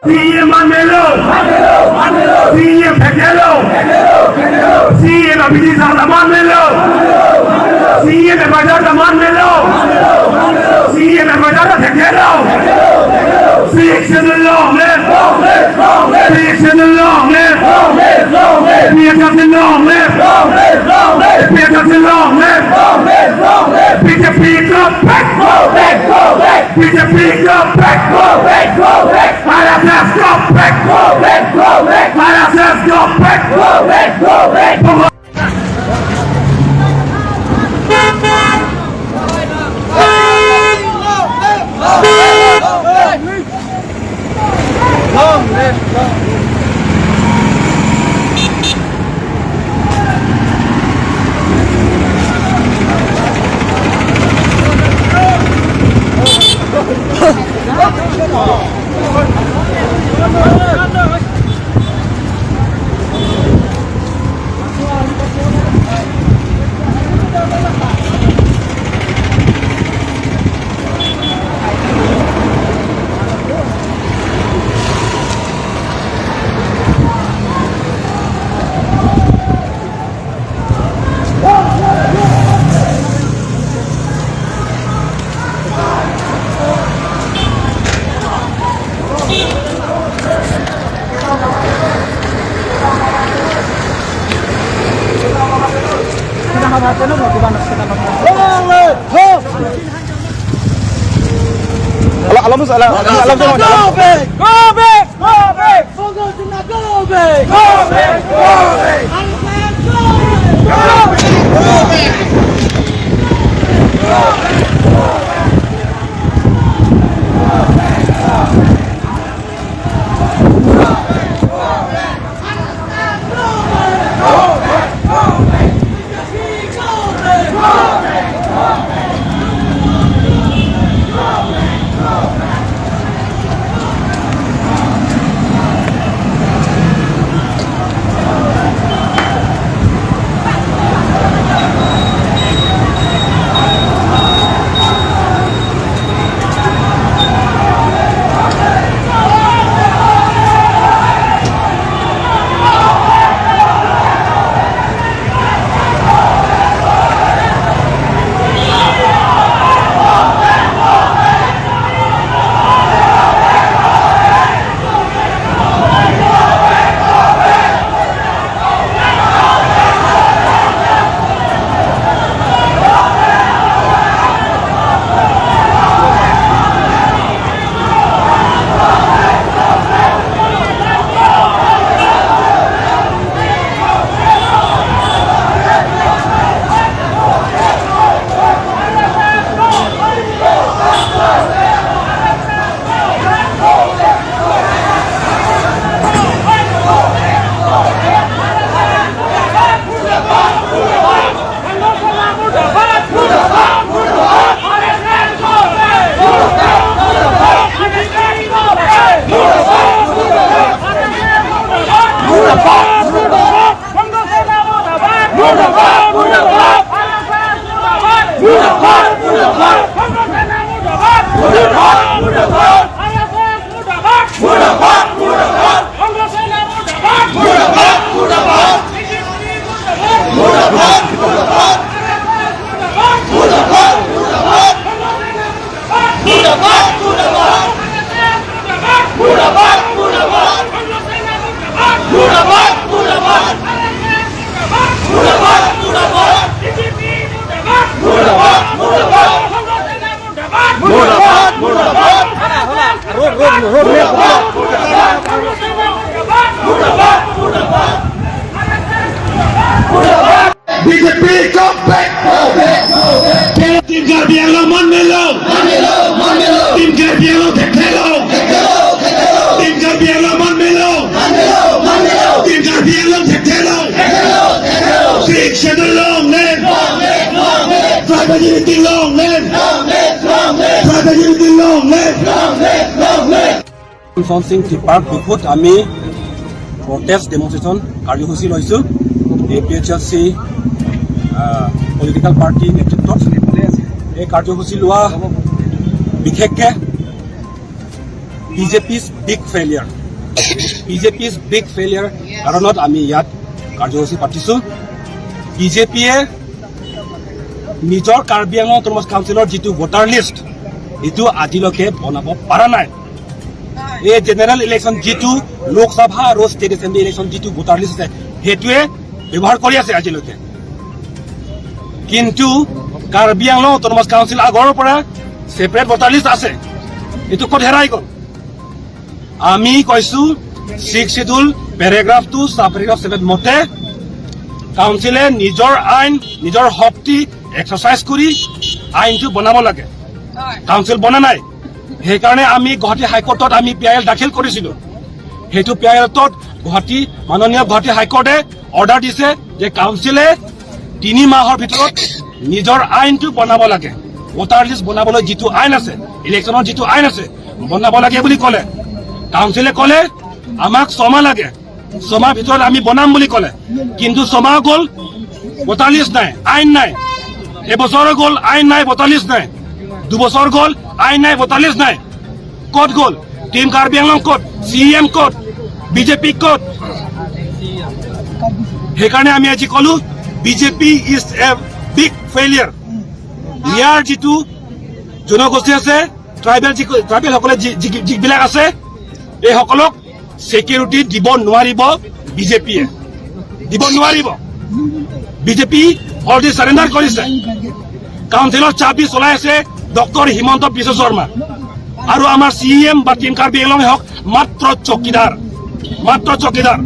CM Manmelo, CM Pekelo, CM Abidisa Manmelo, CM Badata Manmelo, CM Badata Pekelo, Fiction along, Fiction along, Peterson long, Peterson long, Peter Peter back, Peter Peter back, RSS go back, RSS go back, Alam mo sa alam mo Go back! Go back! Go back! Go back! Go back! Go back! Go back! Go back! BJP go back, Tim Garbielo Manmelo, Tim Garbielo Pekelo, Tim Garbielo Manmelo, Tim Garbielo Pekelo, Fiction along, Private unity long, Private unity long, Something to park বহুত আমি protest demonstration কাৰ্যসূচী লৈছো APHLC political party নেতৃত্বত এই কাৰ্যসূচী লোৱা বিশেষকৈ BJP's big failure. BJP's big failure কাৰণত আমি ইয়াত কাৰ্যসূচী পাতিছোঁ। BJPয়ে নিজৰ কাৰ্বি আংলং অট'নমাছ কাউন্সিলৰ যিটো ভোটাৰ লিষ্ট এইটো আজিলৈকে বনাব পৰা নাই। এই জেনেৰেল ইলেকশ্যন যিটো লোকসভা আৰু ষ্টেট এছেম্বলি ইলেকশ্যন যিটো ভোটাৰ লিষ্ট আছে সেইটোৱে ব্যৱহাৰ কৰি আছে আজিলৈকে। কিন্তু কাৰ্বি আংলং অট'নমাছ কাউন্সিল আগৰ পৰা ছেপাৰেট ভোটাৰ লিষ্ট আছে, এইটো ক'ত হেৰাই গ'ল? আমি কৈছো 6 শিডিউল পেৰাগ্ৰাফ 2 সাব পেৰাগ্ৰাফ 7 মতে কাউন্সিলে নিজৰ আইন নিজৰ শক্তি এক্সাৰচাইজ কৰি আইনটো বনাব লাগে। কাউন্সিল বনা নাই, সেইকাৰণে আমি গুৱাহাটী হাইকোৰ্টত আমি PIL দাখিল কৰিছিলো। সেইটো PILত মাননীয় গুৱাহাটী হাইকোৰ্টে অৰ্ডাৰ দিছে যে কাউন্সিলে 3 মাহৰ ভিতৰত নিজৰ আইনটো বনাব লাগে। ভোটাৰ লিষ্ট বনাবলৈ যিটো আইন আছে, ইলেকশ্যনৰ যিটো আইন আছে বনাব লাগে বুলি ক'লে। কাউন্সিলে ক'লে আমাক 6 মাহ লাগে, 6 মাহৰ ভিতৰত আমি বনাম বুলি ক'লে। কিন্তু 6 মাহ গ'ল, ভোটাৰ লিষ্ট নাই, আইন নাই। এবছৰ গ'ল, আইন নাই, ভোটাৰ লিষ্ট নাই। 2 বছৰ গ'ল, আইন নাই, ভোটাৰ লিষ্ট নাই। ক'ত গ'ল? টিম কাৰ্বি আংলং ক'ত? CEM ক'ত? বিজেপি ক'ত? সেইকাৰণে আমি আজি ক'লো BJP is a big failure. ইয়াৰ যিটো জনগোষ্ঠী আছে, ট্ৰাইবেলসকলে যিবিলাক আছে এইসকলক ছিকিউৰিটি দিব নোৱাৰিব বিজেপিয়ে, দিব নোৱাৰিব। বিজেপি অলৰেডি চাৰেণ্ডাৰ কৰিছে। কাউন্সিলৰ চাবি চলাই আছে ডক্টৰ হিমন্ত বিশ্ব শৰ্মা আৰু আমাৰ CEM বা টিম কাৰ্বি আংলঙে হওক মাত্ৰ চকীদাৰ।